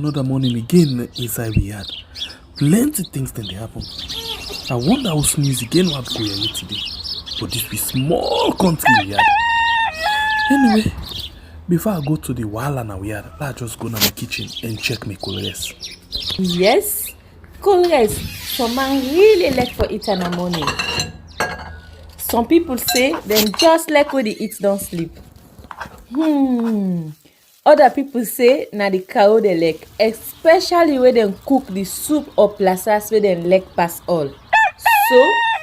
Another morning again inside we had. Plenty things then they happen. I wonder how sneeze again what go here today. But this be small country we had. Anyway, before I go to the wahala we had, I just go to my kitchen and check my colors. Yes, colors. Some man really like for it in the morning. Some people say them just like when they eat don't sleep. Other people say na the cow they like, especially when they cook the soup or plasas where they like pass all. So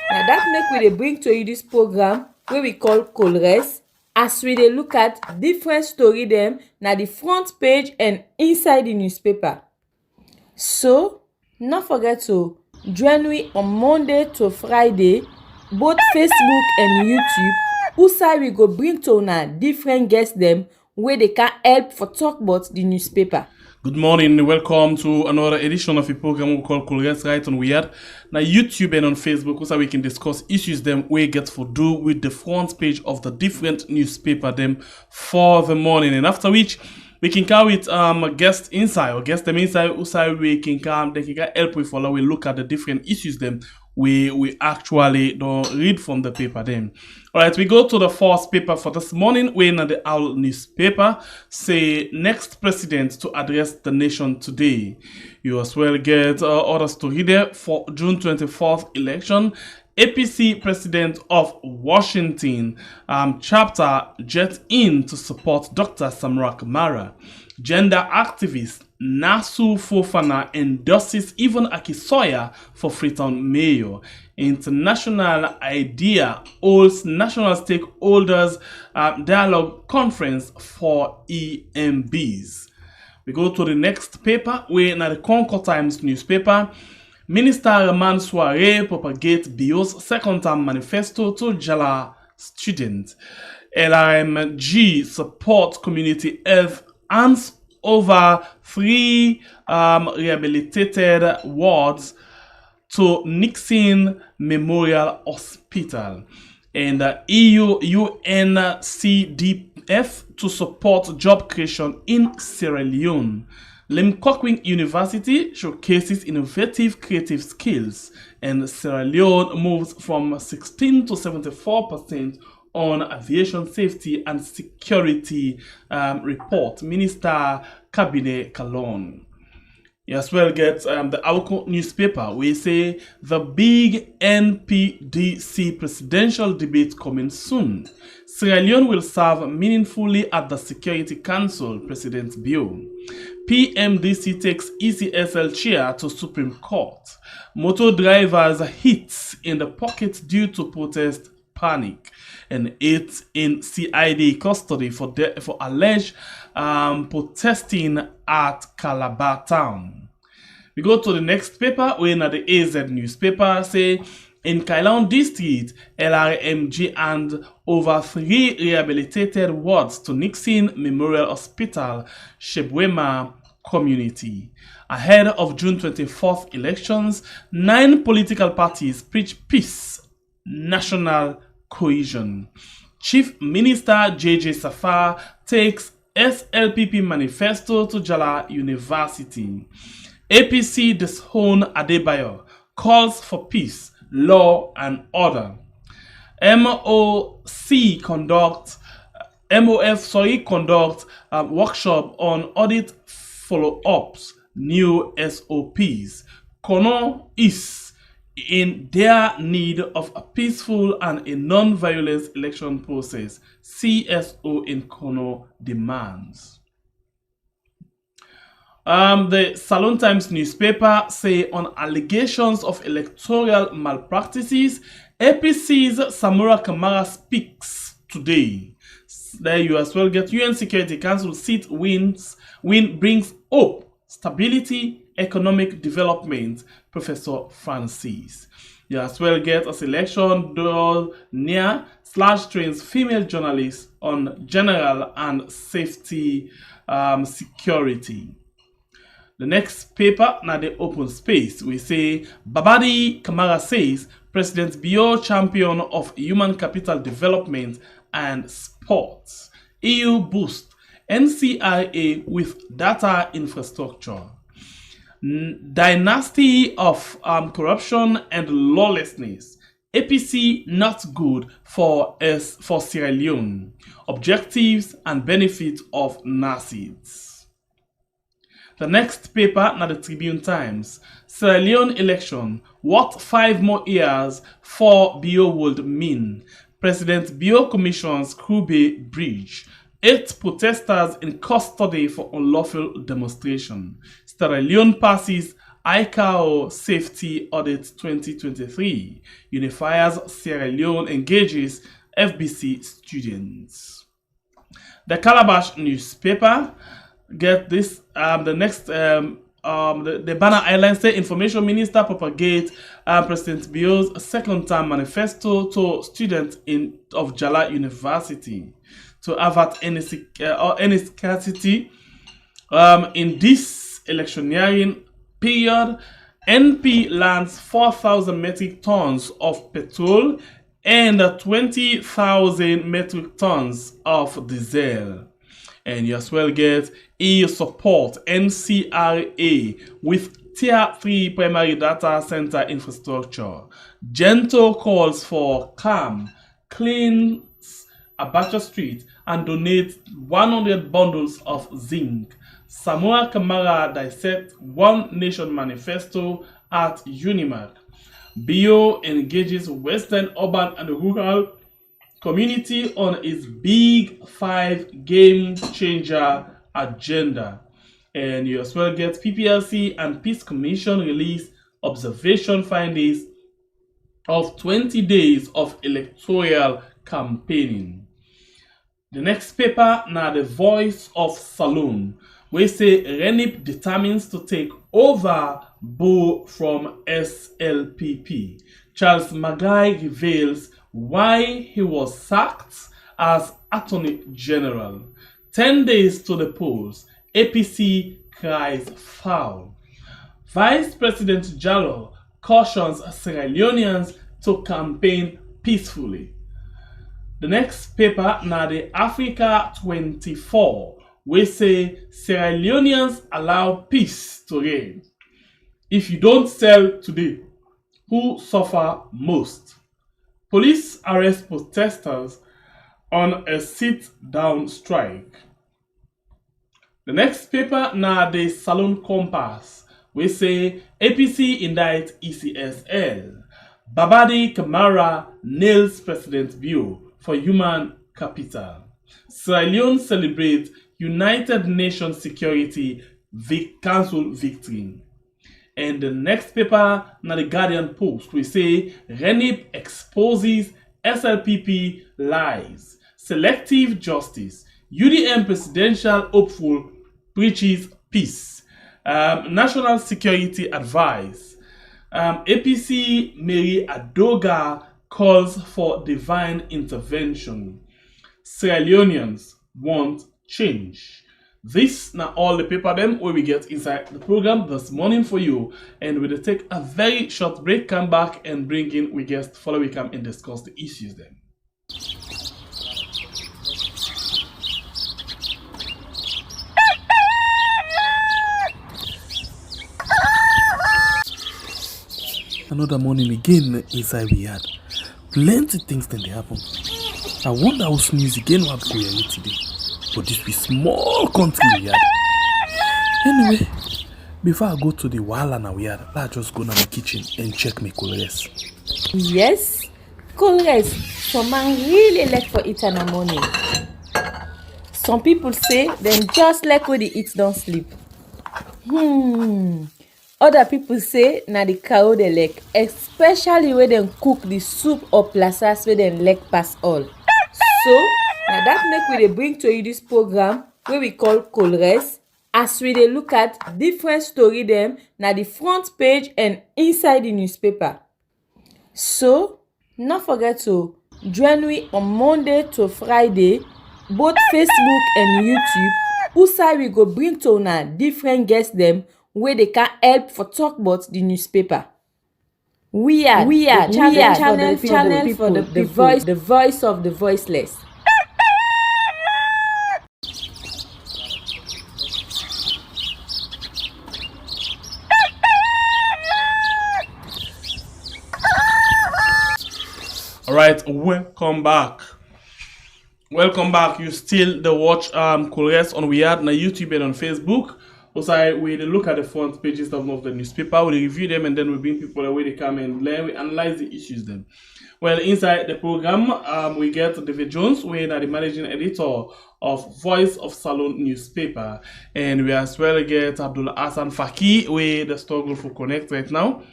now that make we dey bring to you this program wey we call Colores, as we dey look at different story dem na the front page and inside the newspaper. So no forget to join we on Monday to Friday, both Facebook and YouTube, who we go bring to una different guests dem wey they can help for talk about the newspaper. Good morning, welcome to another edition of a program we call Colores right on Weird. Now YouTube and on Facebook, so we can discuss issues them we get for do with the front page of the different newspaper them for the morning. And after which we can come with guest inside or guest them inside who we can come, they can help with follow we look at the different issues them we actually don't read from the paper then. Alright, we go to the first paper for this morning. We're in the Owl newspaper. Say next president to address the nation today. You as well get other story there for June 24th election. APC president of Washington chapter jet in to support Dr. Samura Kamara. Gender activist Nasu Fofana endorses Yvonne Akisoya for Freetown mayor. International IDEA holds national stakeholders dialogue conference for EMBs. We go to the next paper. We're in the Concord Times newspaper. Minister Raman Soare propagate BIO's second-term manifesto to Jala students. LRMG support community health hands over 3 rehabilitated wards to Nixon Memorial Hospital. And EU UNCDF to support job creation in Sierra Leone. Limcoquing University showcases innovative creative skills, and Sierra Leone moves from 16 to 74% on aviation safety and security report. Minister Cabinet Kalon. You as well get the Auko newspaper. We say the big NPDC presidential debate coming soon. Sierra Leone will serve meaningfully at the Security Council, President Bio. PMDC takes ECSL chair to Supreme Court. Motor drivers hits in the pocket due to protest panic. And 8 in CID custody for alleged protesting at Calabar town. We go to the next paper. We're in the AZ newspaper. Say in Kailon district, LRMG and over 3 rehabilitated wards to Nixon Memorial Hospital, Shebwema community. Ahead of June 24th elections, 9 political parties preach peace, national cohesion. Chief Minister J.J. Safar takes SLPP manifesto to Jala University. APC disown Adebayo, calls for peace, law and order. MOF conduct workshop on audit follow-ups, new SOPs. Kono is in their need of a peaceful and a non-violent election process. CSO in Kono demands. The Salon Times newspaper say on allegations of electoral malpractices, APC's Samura Kamara speaks today. There you as well get UN Security Council seat win brings hope, stability, economic development, Professor Francis. You as well get a selection door near /trains female journalists on general and safety security. The next paper, now the open space, we say Babadi Kamara says President Bio champion of human capital development and sports. EU boost NCRA with data infrastructure. Dynasty of corruption and lawlessness. APC not good for Sierra Leone. Objectives and benefits of NACIDs. The next paper na the Tribune Times. Sierra Leone election. What 5 more years for Bio would mean? President Bio commissions Krube Bridge. 8 protesters in custody for unlawful demonstration. Sierra Leone passes ICAO Safety Audit 2023. Unifiers Sierra Leone engages FBC students. The Calabash newspaper get this. The Banner Island State Information Minister propagate President Bio's second-term manifesto to students of Jala University to avert any scarcity in this electioneering period. NP lands 4,000 metric tons of petrol and 20,000 metric tons of diesel. And you as well get EU support NCRA with Tier 3 primary data center infrastructure. Gento calls for calm, cleans Abacha Street and donates 100 bundles of zinc. Samura Kamara dissects One Nation Manifesto at Unimark. Bio engages Western urban and rural community on its Big 5 game changer agenda. And you as well get PPLC and Peace Commission release observation findings of 20 days of electoral campaigning. The next paper now the Voice of Saloon. We say Renip determines to take over Bo from SLPP. Charles Magai reveals why he was sacked as Attorney General. 10 days to the polls. APC cries foul. Vice President Jallo cautions Sierra Leoneans to campaign peacefully. The next paper now the Africa 24. We say Sierra Leoneans allow peace to reign. If you don't sell today, who suffer most? Police arrest protesters on a sit-down strike. The next paper now the Salon Compass. We say APC indict ECSL. Babadi Kamara nails President Bio for human capital. Sierra Leone celebrates United Nations Security Council victory. And the next paper, now the Guardian Post, we say Renip exposes SLPP lies. Selective justice. UDM presidential hopeful preaches peace. National security advice. APC Mary Adoga calls for divine intervention. Sierra Leoneans want change. This now all the paper them where we get inside the program this morning for you, and we'll take a very short break, come back and bring in we guest follow we come and discuss the issues then. Another morning again inside we had plenty things then they happen. I wonder how sneeze again what go here today. But this be small country we had. Anyway, before I go to the wahala now we had, let's just go to my kitchen and check my colors. Yes, colors. Some man really like for eat in the morning. Some people say them just like when they eat don't sleep. Other people say na the cow they like, especially when they cook the soup or plasas where they like pass all. So now that make we dey bring to you this program where we call Colres, as we dey look at different story them na the front page and inside the newspaper. So not forget to join me on Monday to Friday, both Facebook and YouTube. Usai we go bring to una different guests them where they can help for talk about the newspaper. We are channel for the people, the voice of the voiceless. All right, welcome back. Welcome back. You still the watch Coolest on we are on YouTube and on Facebook. Also, we look at the front pages of the newspaper, we review them, and then we bring people away. They come and learn, we analyze the issues them. Well, inside the program, we get David Jones, we are the managing editor of Voice of Salon newspaper, and we as well get Abdul Hassan Faki, we the struggle for connect right now.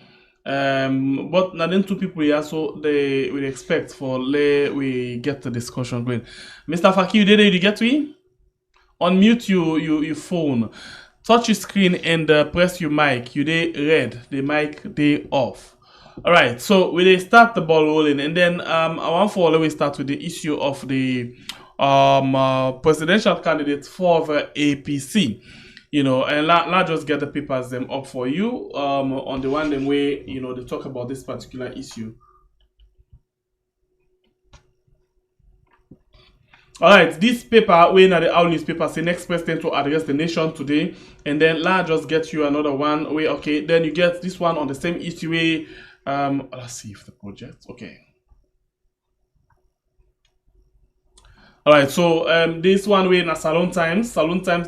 But now then two people here, so they will expect for we get the discussion going. Mr. Faki, you did get me? Unmute your phone, touch your screen and press your mic. You they red, the mic they off. All right, so we start the ball rolling, and then I want for always start with the issue of the presidential candidate for the APC. You know, and let's just get the papers them up for you on the one them way, you know, they talk about this particular issue. All right, this paper, we in the Owl newspaper, say next president to address the nation today, and then let's just get you another one. Way okay, then you get this one on the same issue. Way, let's see if the project okay. All right, so this one way in a Salon Times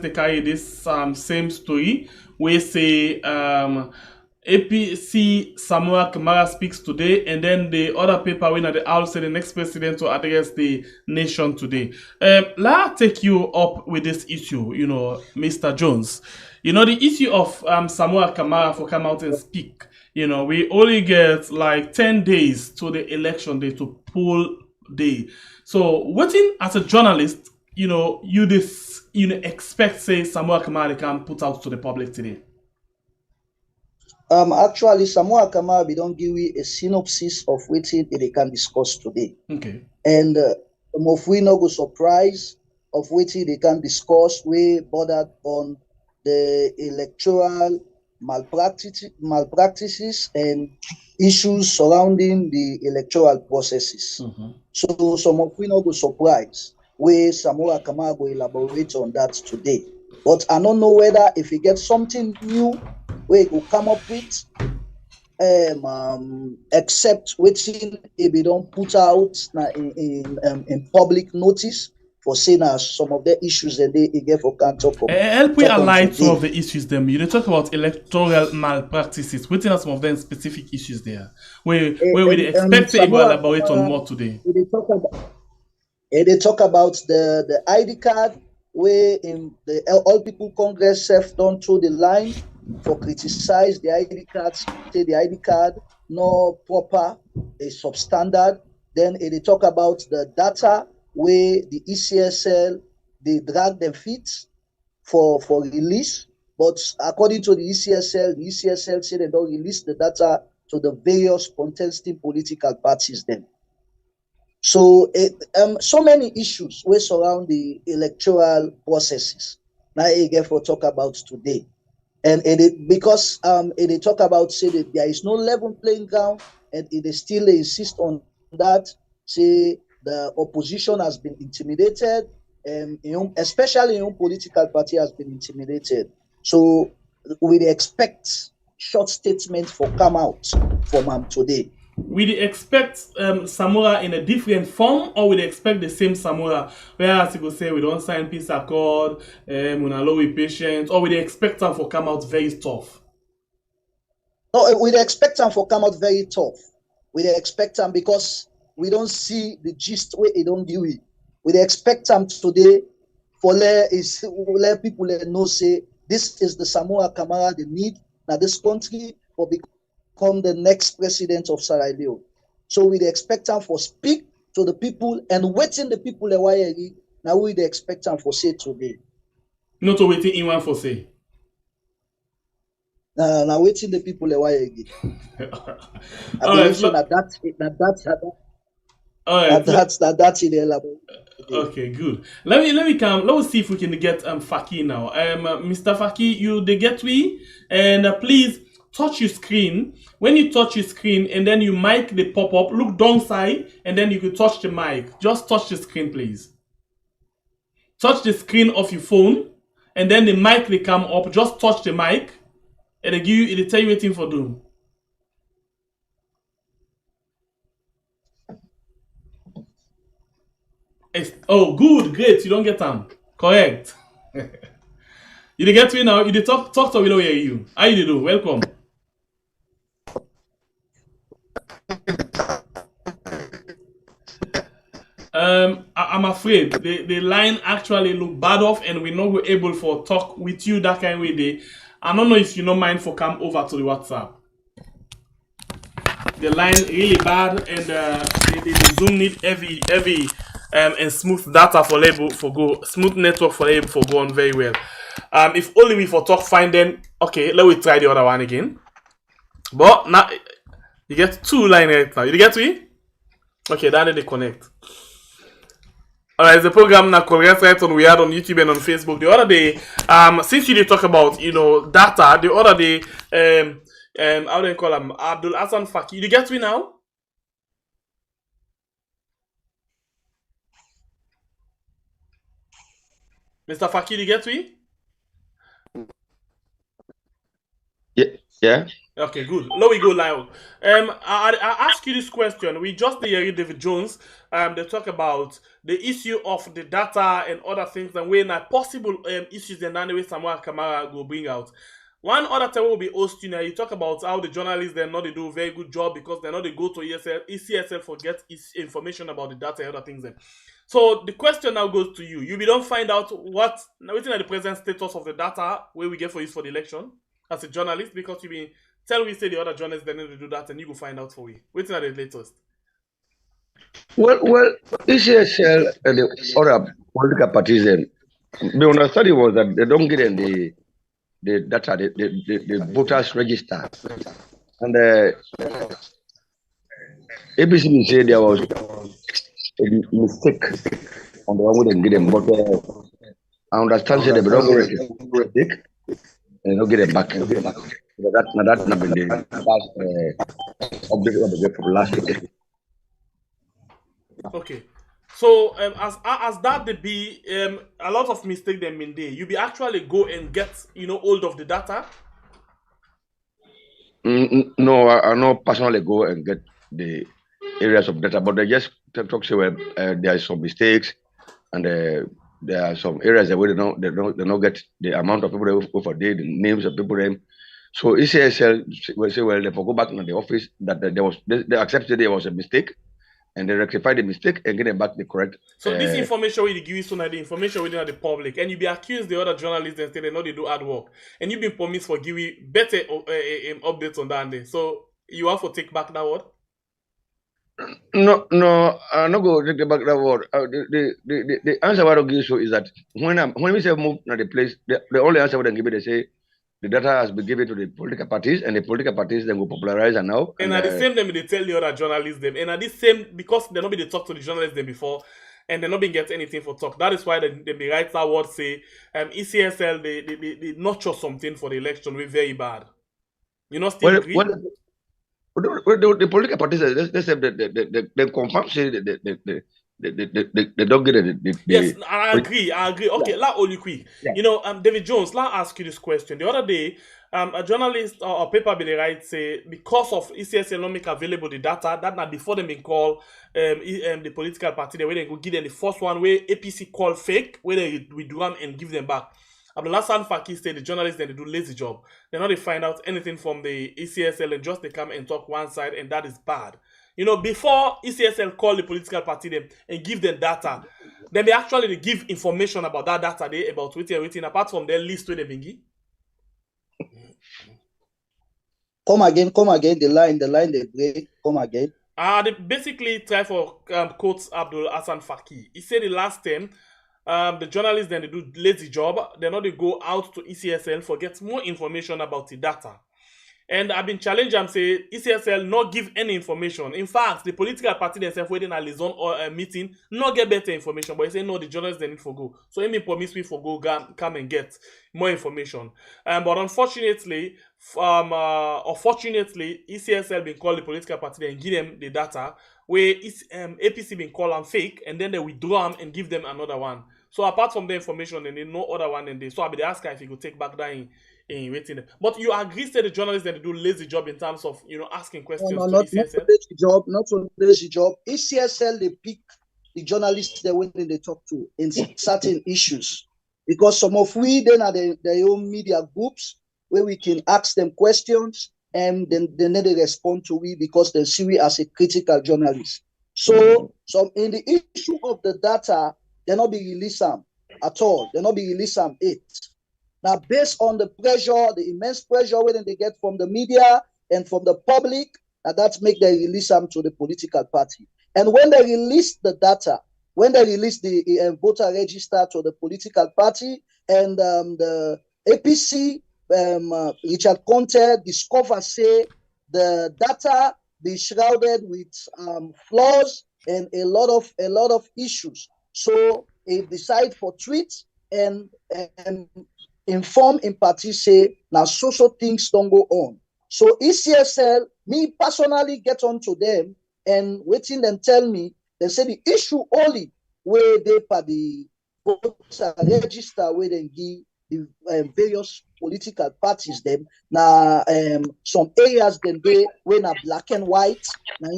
they carry this same story. We say APC Samura Kamara speaks today, and then the other paper when the Owl say the next president to address the nation today. Let's take you up with this issue, you know, Mr. Jones. You know, the issue of Samura Kamara for come out and speak. You know, we only get like 10 days to the election day to poll day. So, waiting as a journalist, you know, you expect say Samura Kamara can put out to the public today. Actually, Samura Kamara, we don't give you a synopsis of what they can discuss today. Okay. And if we no go surprise of what they can discuss, we bordered on the electoral malpractices and issues surrounding the electoral processes. So some of we no go surprise where Samura Kamara will elaborate on that today. But I don't know whether if he gets something new we will come up with, except waiting if we don't put out in public notice for saying some of the issues that they get for can't talk about. Help we align some of the issues them. You talk about electoral malpractices. Waiting on some of them specific issues there. Where we expect to elaborate on more today. They talk about the ID card where in the All People Congress self don't throw the line for criticize the ID cards, say the ID card no proper, a substandard. Then they talk about the data where the ECSL they drag their feet for release, but according to the ECSL say they don't release the data to the various contesting political parties then. So so many issues we surround the electoral processes. Now I get for talk about today. And because they talk about say that there is no level playing ground, and they still insist on that. Say the opposition has been intimidated, especially your political party has been intimidated. So we expect short statements for come out from today. We expect Samura in a different form, or we expect the same Samura, whereas you go say we don't sign peace accord, we not allow we patient, or we expect them for come out very tough? No, we expect them for come out very tough. We expect them because we don't see the gist where they don't do it. We expect them today for let people know say this is the Samura Kamara they need now this country for become the next president of Sierra Leone. So we expect them for speak to the people and waiting the people a while. Now we expect them for say today. Not waiting in one for say. Now waiting the people a while again. That's in the elaborate. Okay, good. Let me come. Let's see if we can get Faki now. Mr. Faki, they get me, and please touch your screen. When you touch your screen and then you mic the pop up, look downside, and then you can touch the mic. Just touch the screen, please. Touch the screen of your phone, and then the mic they come up. Just touch the mic, and they tell you waiting for do. Oh, good, great. You don't get them. Correct. You dey get me now. You dey talk to we know hear you. How you dey do? Welcome. I'm afraid the line actually look bad off, and we're not able for talk with you that kind of way. Day. I don't know if you don't mind for come over to the WhatsApp. The line really bad, and the Zoom need heavy and smooth data for label for go smooth network for label for go on very well. If only we for talk fine, then okay, let me try the other one again. But now you get two line right now. You get me? Okay, then they connect. Alright, the program now correct right on we had on YouTube and on Facebook. The other day, since you did talk about data, the other day, how do you call him? Abdul Hassan Faki. You get me now? Mr. Faki, you get me? Yeah. Okay, good. Now we go live. I ask you this question. We just hear David Jones. They talk about the issue of the data and other things, and when possible issues and then way Samura Kamara go bring out. One other time will be hosting. You talk about how the journalists they not they do a very good job because they not they go to ECSL for get information about the data and other things. Then. So the question now goes to you. You don't find out what waiting at the present status of the data where we get for use for the election as a journalist because you been tell we say the other journalists they need to do that and you go find out for we. Waiting at the latest. Well, ECSL and the other political parties, the understanding was that they don't get in the data, the voters register. And ABC said there was a mistake on the one we didn't get them, but I understand that they don't go mistake and don't get it back. That's not been the last update of the last week. Okay. So as that they be a lot of mistake them in there. You be actually go and get hold of the data. No, I not personally go and get the areas of data, but they just talk say well there are some mistakes and there are some areas that we don't get the amount of people who for the names of people them. So ECSL will say well they go back to the office that they accepted there was a mistake. And they rectify the mistake and get them back the correct. So this information we give you so now the information within the public, and you be accused the other journalists and say they know they do hard work, and you been promised for giving better updates on that day. So you have to take back that word. No, I'm not going to take back that word. The answer I will give you is that when we say move to the place, the only answer we can give it they say the data has been given to the political parties, and the political parties then will popularize and now. And at the same time, they tell the other journalists them, and at this same because they not been they talk to the journalists them before, and they not been get anything for talk. That is why they be write that word say ECSL they nurture something for the election we very bad. You know still agree? The political parties they say they confirm say they don't get it. Yes, I agree. Okay, let all you quick. Yeah. David Jones, let ask you this question. The other day, a journalist or paper be write say because of ECSL not make available the data, that not before them been call the political party, the way they go give them the first one where APC call fake, where they withdraw them and give them back. Abdul Hassan Faki said the journalists they do lazy job. They not they find out anything from the ECSL and just they come and talk one side, and that is bad. Before ECSL call the political party them and give them data, then they actually give information about that data they about waiting apart from their list where they been give. Come again. The line they break. Come again. They basically try for quotes Abdul Hassan Faki. He said the last time the journalists then they do lazy job. They go out to ECSL for get more information about the data. And I've been challenged and say ECSL not give any information. In fact, the political party themselves waiting at liaison or a meeting not get better information. But they say no, the journalists they need for go. So he promise me for go come and get more information. But unfortunately, ECSL been called the political party and give them the data where APC been called them fake, and then they withdraw them and give them another one. So apart from the information, they need no other one than this. So I'll be asking if you could take back that in waiting. But you agree that the journalists that do lazy job in terms of asking questions to ECSL? Not lazy job. ECSL they pick the journalists they when they talk to in certain issues. Because some of we then are their own media groups where we can ask them questions and then they respond to we because they see we as a critical journalist. So in the issue of the data, they not be released at all. They not be released it. Now, based on the pressure, the immense pressure when they get from the media and from the public, that make them release them to the political party. And when they release the data, when they release the voter register to the political party, and the APC, Richard Conte discover say the data be shrouded with flaws and a lot of issues. So he decide for tweets and inform in party say now social things don't go on. So ECSL, me personally get on to them and waiting them tell me, they say the issue only where they for the voter register where they give the various political parties them now some areas then they when are black and white now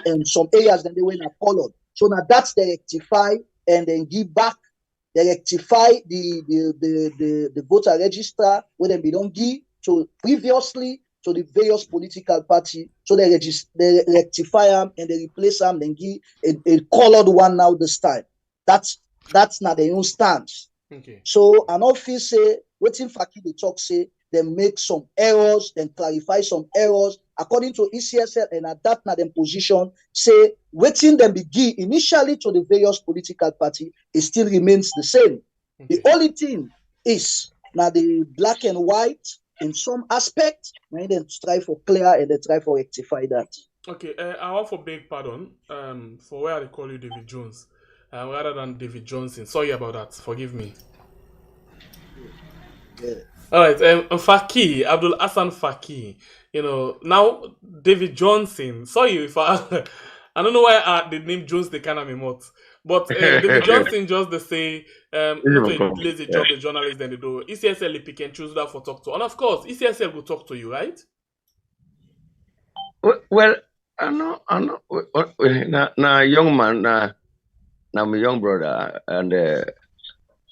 and some areas then they when are colored. So now that's they rectify and then give back. They rectify the voter register where they don't give to previously to the various political party. So they rectify them and they replace them and give a colored one now this time. That's not their own stance. Okay. So an office say waiting for the talk say they make some errors, then clarify some errors according to ECSL, and at that now them position say waiting them be give initially to the various political party, it still remains the same. Okay. The only thing is now the black and white in some aspect, and then try for clear and they try for rectify that. Okay, I want for beg pardon for where I call you David Jones rather than David Johnson. Sorry about that. Forgive me. Yeah. All right, Faki, Abdul Hassan Faki. You know, now David Johnson. Sorry if I don't know why the name Jones they kind of me more. But David Johnson just they say lazy job the journalist then they do. ECSL they pick and choose that for talk to. And of course, ECSL will talk to you, right? Well, I know. Now, young man, now my young brother, and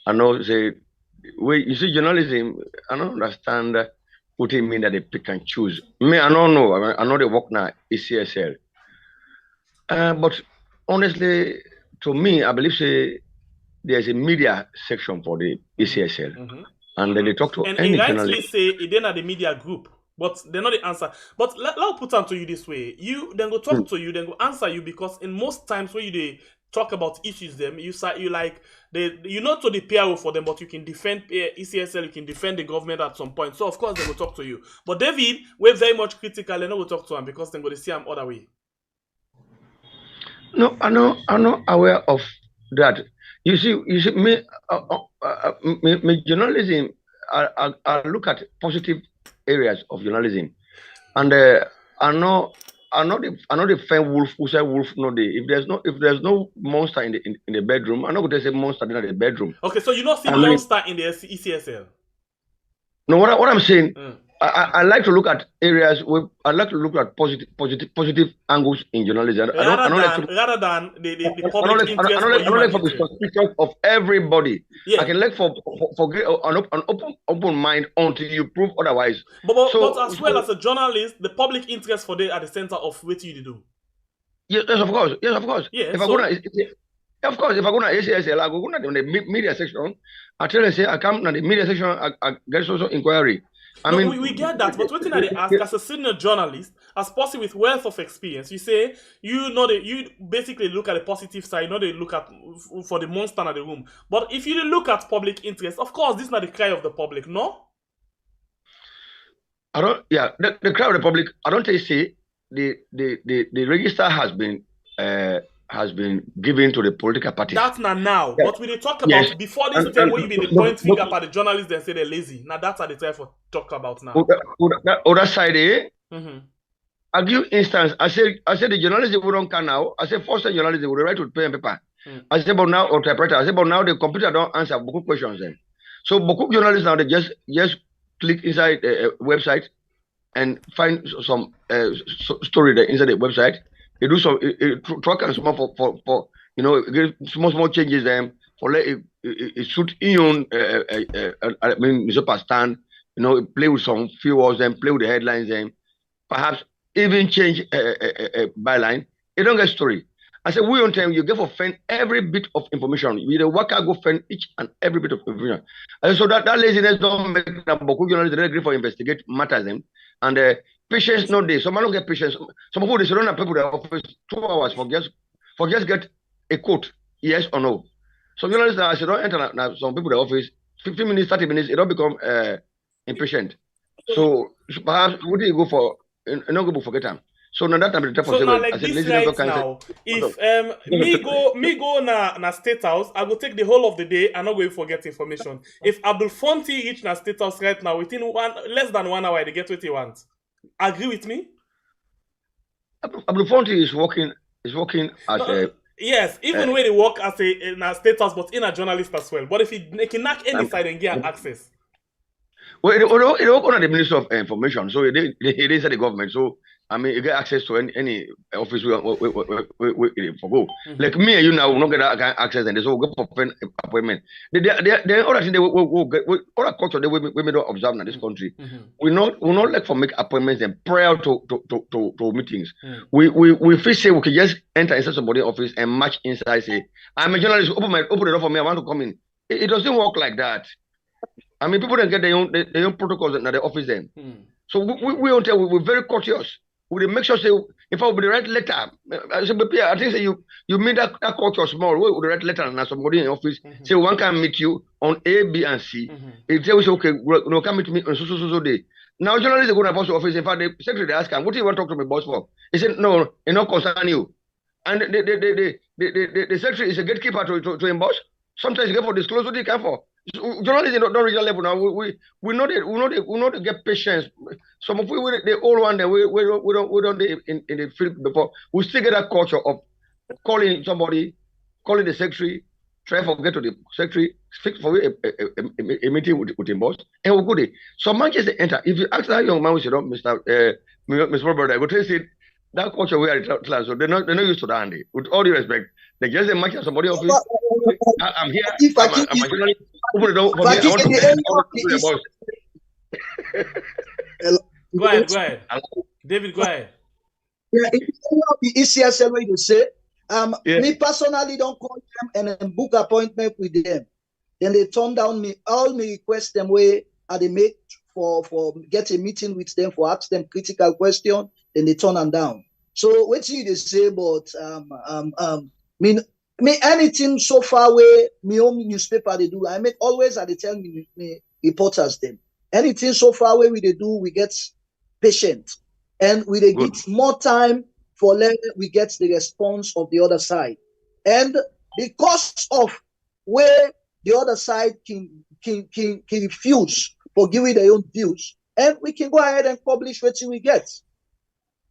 I know say, you see journalism. I don't understand what it mean that they pick and choose. Me, I don't know. I know they work now ECSL, but honestly, to me, I believe say there's a media section for the ECSL, and then they talk to and any journalist. journalist. Say it then at the media group. But they're not the answer. But let me put on to you this way. You then go talk to you, then go answer you, because in most times when they talk about issues them, you like you're not to the PRO for them, but you can defend ECSL, you can defend the government at some point. So of course they will talk to you. But David, we're very much critical, and not will talk to him because they're going to see him other way. No, I'm not aware of that. You see, me, me journalism. I look at positive areas of journalism, and I know the fan wolf who say wolf no day. If there's no monster in the bedroom, I know there's a monster in the bedroom. Okay, so you not see monster in the ECSL. No, what I'm saying, I like to look at areas where I like to look at positive angles in journalism. Rather than the public interest. I don't like for the suspicion of everybody. Yeah. I can like for an open mind until you prove otherwise. But as well as a journalist, the public interest for they at the center of what you do. Yes, of course. Yeah, if I go to ACSL, I go to the media section. I tell them say I come to the media section. I get social inquiry. We get that, but what thing they ask as a senior journalist, as person with wealth of experience, you say you basically look at the positive side, not they look at for the monster in the room. But if you look at public interest, of course, this is not the cry of the public, no? I don't. Yeah, the cry of the public. I don't say the register has been given to the political parties. That's not now. Yeah. But when they talk about before this time when you be the point finger at the journalists, they say they're lazy. Now that's what they try for talk about now. Other side, I give instance. I said the journalists who don't come now. I said first journalists would write with pen and paper. I said but now or typewriter. I said but now the computer don't answer beaucoup questions then. So beaucoup journalists now they just click inside a website and find some story there inside the website. It do some truck and small for small changes them for let it suit Ion I mean Mr. stand, play with some few words then play with the headlines then perhaps even change a byline. You don't get story. I said, we on time, you get offend every bit of information. You the worker go offend each and every bit of information. And so that laziness don't make them boku journalists ready for investigate matters them. And patience no day. Some don't get patience. Some people they surround people that office 2 hours for just get a quote, yes or no. Some journalists I said don't enter now some people the office 15 minutes, 30 minutes, it don't become impatient. So perhaps would you go for not go forget time. So now that time the type So of now say like I said this laziness right don't now, if me go na state house, I go take the whole of the day and not going to forget information. If Abdul Fonti reach na state house right now within less than 1 hour, they get what he wants. Agree with me? Abdul Fonti is working as a yes, even when they work as in a state house, but in a journalist as well. But if he can knock any side and get access. well, it work on the Minister of Information, so it is the government. So I mean, you get access to any office we for go. Like me and you now will not get that access, and so we'll go for appointment. The other thing they will get other culture they we don't observe in this country. We not like for make appointments and prior to meetings. We feel say we can just enter inside somebody's office and match inside. Say, I'm a journalist. Open the door for me. I want to come in. It doesn't work like that. I mean, people don't get their own protocols in the office then. So we're very courteous. We make sure say if I would write letter, I think say you mean that culture small. We would write letter and somebody in the office say one can meet you on A, B, and C. If they say okay, no, come meet me on so day. Now journalists go to the boss office. In fact, the secretary they ask him, "What do you want to talk to my boss for?" He said, "No, it not concern you." And the secretary is a gatekeeper to him boss. Sometimes you get for disclose what you can for. Journalists don't reach that level now. We know to get patience. Some of we the old one that we don't in the field before. We still get that culture of calling somebody, calling the secretary, try to get to the secretary, fix for a meeting with him boss, and we go there. Some man just enter. If you ask that young man, we say, Mr. Robert, I go tell you that culture we are in class, so they're not used to that. Andy. With all due respect, they just match somebody office. I'm here. I'm a journalist. Open the door for me. I want to be the boss. Go ahead. David, go ahead. Yeah, it's not the easiest way to say. Me personally don't call them and book appointment with them. Then they turn down all me request them way they make for get a meeting with them for ask them critical question. Then they turn them down. So what you they say about me anything so far away me own newspaper they do. I make always they tell me reporters them anything so far away we they do we get patient and we they get more time for we get the response of the other side and because of where the other side can refuse for giving their own views and we can go ahead and publish what we get.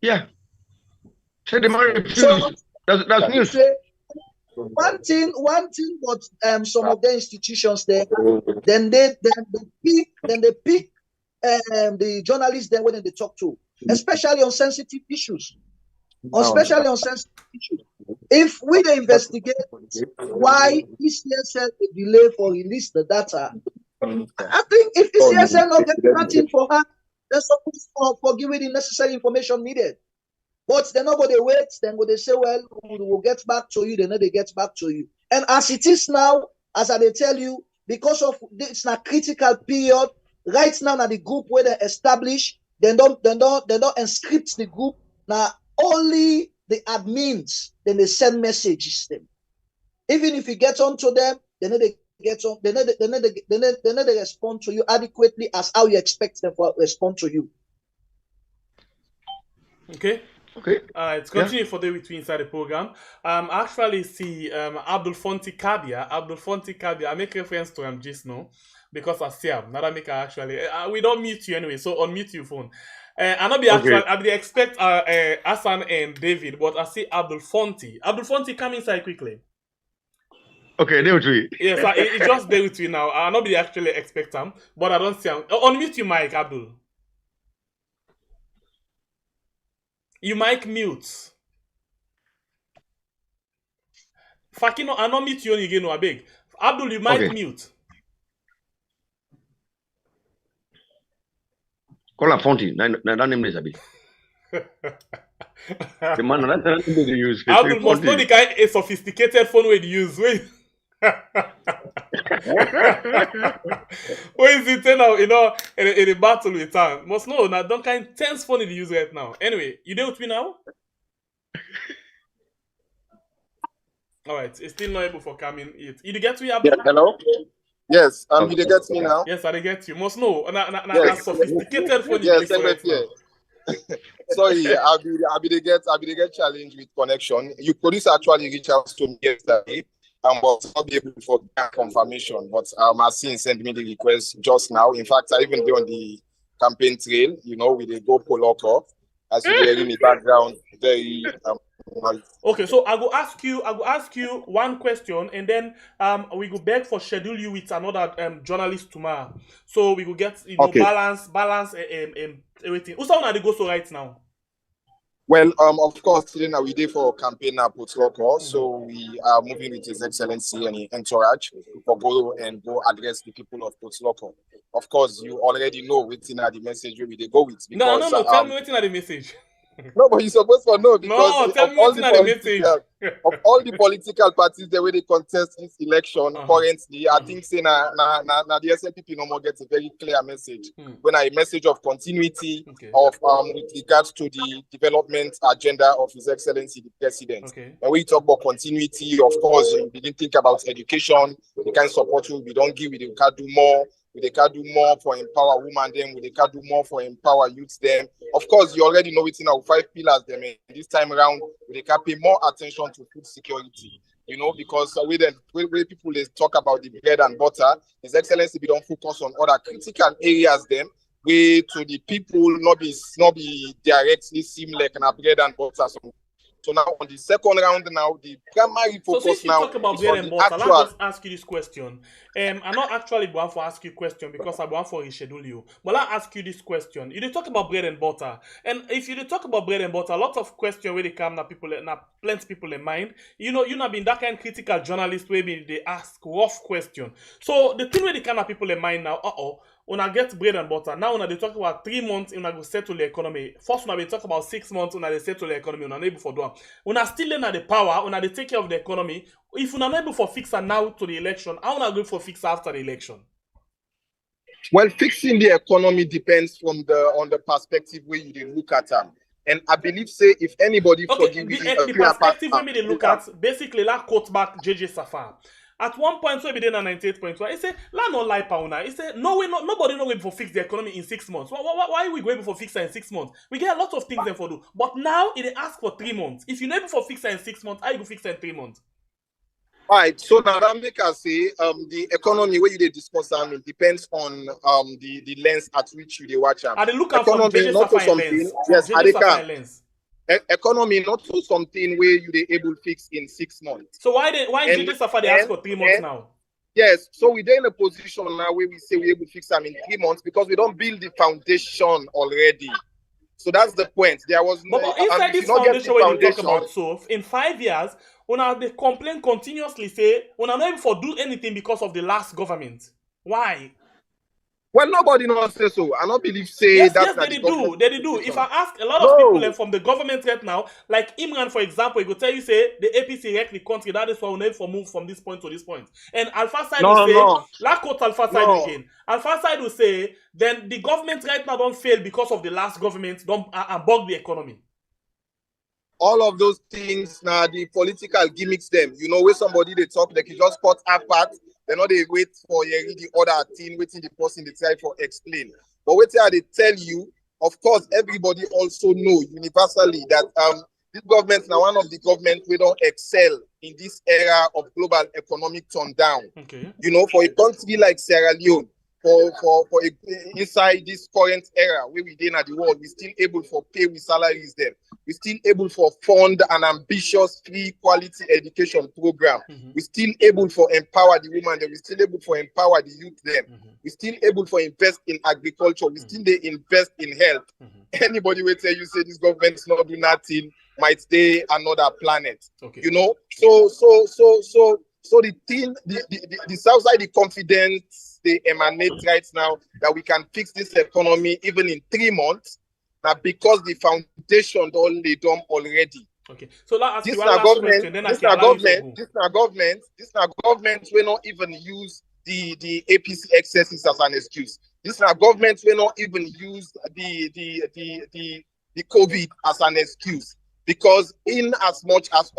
Yeah. Say the man refuse. That's news. One thing, but some of the institutions there, then they pick the journalists then when they talk to, especially on sensitive issues. If we investigate why ECSL delay for release the data, I think if ECSL not getting nothing for her, they're supposed for giving the necessary information needed. But they're not going to wait. Then when they say, well, we'll get back to you, then they get back to you. And as it is now, as I tell you, because of it's a critical period, right now, now the group where they establish, they don't inscript the group. Now only the admins, then they send messages to them. Even if you get onto them, then they get on, then they respond to you adequately as how you expect them to respond to you. Okay. It's continuing for the between inside the program. Actually see Abdul Fonti Kabia. I make reference to him just now because I see him. Not that make actually. We don't mute you anyway, so unmute your phone. I not be actually. I be expect Hassan and David, but I see Abdul Fonti. Abdul Fonti, come inside quickly. Okay, there with you. Yes, it just there with you now. I not be actually expect him, but I don't see him. Unmute your mic, Abdul. You mic mute. Fakino, I not meet you again, no, I beg. Abdul, you might mute. Call a Fonty. That name is a bit. The man that name they use. Abdul must know the kind of sophisticated phone we use. Wait. Where is it now? You know, in a battle with time. Must know now. Don't kind tense phone they use right now. Anyway, you there with me now? All right, it's still not able for coming. You get me, Abdul? Yeah, hello. Yes, you get me now. Yes, I get you. Must know. Yes. Sophisticated phone you use right now. Sorry, I'll be the get challenge with connection. You police actually reach out to me yesterday. But not be able to get confirmation. But Marcin sent me the request just now. In fact, I even be on the campaign trail, you know, with the Go Poloko. As you hear in the background, very okay, so I go ask you one question, and then we go beg for schedule you with another journalist tomorrow. So we go get balance everything. Who's on the go so right now? Well, of course, today now we did for campaign at Potloko, so we are moving with His Excellency and his entourage for go address the people of Potloko. Of course, you already know waiting at the message where we go with. Because, no, tell me waiting at the message. No, but you're supposed to know because tell me waiting at the message. Of all the political parties, the way they contest this election currently, I think say na the SNPP no more gets a very clear message. When a message of continuity of with regards to the development agenda of His Excellency the President. When we talk about continuity, of course, we didn't think about education, the kind of support we don't give, we can do more. They can do more for empower women them. They can do more for empower youths them. Of course, you already know it's in our 5 pillars them. And this time around, they can pay more attention to food security. You know, because when people they talk about the bread and butter, His Excellency we don't focus on other critical areas them. Way to the people not be directly seem like bread and butter. So now on the second round now, the primary focus so since you now talk about bread and butter, let me just ask you this question. I'm not actually going to ask you a question because I want to reschedule you. But I'll ask you this question. You talk about bread and butter. And if you talk about bread and butter, a lot of questions where they come now plenty people in mind. You know, you're not being that kind of critical journalist where they ask rough question. So the thing where they kind of people in mind now, when I get bread and butter, now when they talk about 3 months, when I go settle the economy. First, when they talk about 6 months, when they settle the economy, when I'm able for doing. When I still in the power, when they take care of the economy, if we're not able for fix now to the election, how are we going for fix after the election? Well, fixing the economy depends on the perspective where you look at them. And I believe, say, if anybody forgive the perspective when they look at, basically, like quote back JJ Safar. At one point, so we did 98.1. He said, "La no lie, Pauna." He said, "No way, nobody no way for fix the economy in 6 months. Why are we going for fix it in 6 months? We get a lot of things then for do. But now it ask for 3 months. If you're able for fix it in 6 months, how you go fix it in 3 months?" All right. So now that make us say, the economy where you discuss it depends on the lens at which you watch them. I look at economy not to something. Yes, lens. Economy not to something where you able fix in 6 months. So why JJ Safar they ask for 3 months now? Yes, so we're in a position now where we say we're able to fix them in 3 months because we don't build the foundation already. So that's the point. There was no. But inside this foundation where you talk about, so in 5 years, when they complain continuously, say when I'm not able to do anything because of the last government. Why? Well, nobody knows say so. I don't believe say yes, that's they do. If I ask a lot of people from the government right now, like Imran, for example, he will tell you say the APC wrecked the country. That is why we need to move from this point to this point. And Alpha Side will say, like quote Alpha Side again. Alpha Side will say, then the government right now don't fail because of the last government don't bug the economy. All of those things now the political gimmicks them. You know, where somebody they talk, they can just cut apart. They know they wait for the other team, waiting the person they try for explain. But wait till they tell you, of course, everybody also know universally that this government now one of the government we don't excel in this era of global economic turndown. Okay. You know, for a country like Sierra Leone, inside this current era where we in at the world, we still able for pay with salaries them. We still able for fund an ambitious free quality education program. We still able for empower the women them. We still able for empower the youth them. We still able for invest in agriculture. We still they invest in health. Anybody will tell you say this government's not do nothing might stay another planet. You know, so the thing, the south side, the confidence they emanate right now that we can fix this economy even in 3 months, that because the foundation don't lay down already. Okay, so let's ask this you now one last question. Then this now government will not even use the APC excesses as an excuse. This now government will not even use the COVID as an excuse. Because in as much as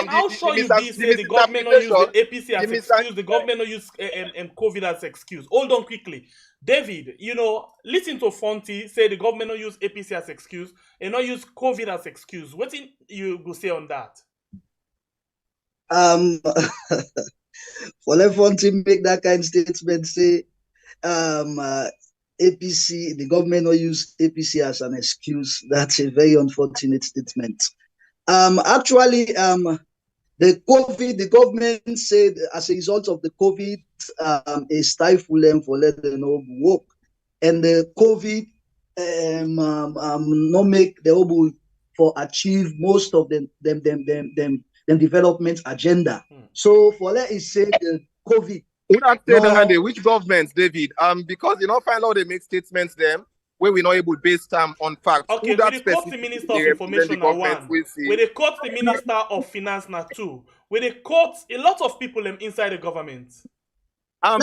how sure you be say the government not use the APC as excuse, the government not use COVID as excuse? Hold on quickly. David, you know, listen to Fonty say the government not use APC as excuse and not use COVID as excuse. What thing you go say on that? For let Fonty make that kind of statement, say APC, the government not use APC as an excuse. That's a very unfortunate statement. Actually, the COVID, the government said as a result of the COVID, a stifle them for let them know work, and the COVID not make the able for achieve most of them development agenda. So for that is say the COVID. Which governments, David? Because you know, find out they make statements them where we're not able to base them on facts. Okay, we they quote the Minister of Information now one. We they quote the Minister of Finance now two. We they quote a lot of people inside the government. The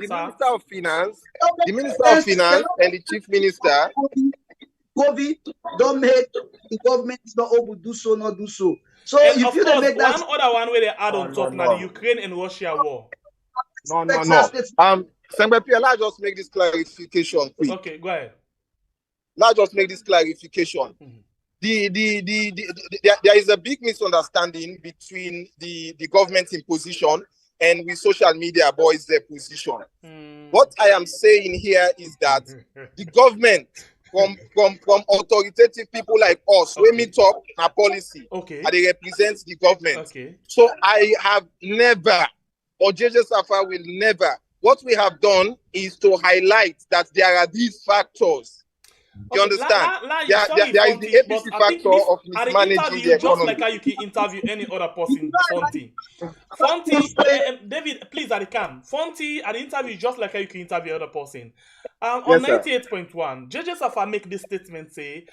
Minister of Finance, and the Chief Minister. COVID don't make the government not able to do so, not do so. So and if of you course, make that one other one where they add on top now the Ukraine and Russia war. No. Sembepi, let's just make this clarification quick. Okay, go ahead. Let's just make this clarification. There is a big misunderstanding between the government in position and with social media boys their position. What I am saying here is that the government from authoritative people like us, when we talk our policy, and they represent the government. So I have never, or JJ Safa will never. What we have done is to highlight that there are these factors. You understand? There is the APC factor of mismanaging the economy. Just like how you can interview any other person, Fonty. David, please, at the cam. Fonty, at the interview, just like how you can interview other person. On 98.1, JJ Safa make this statement say,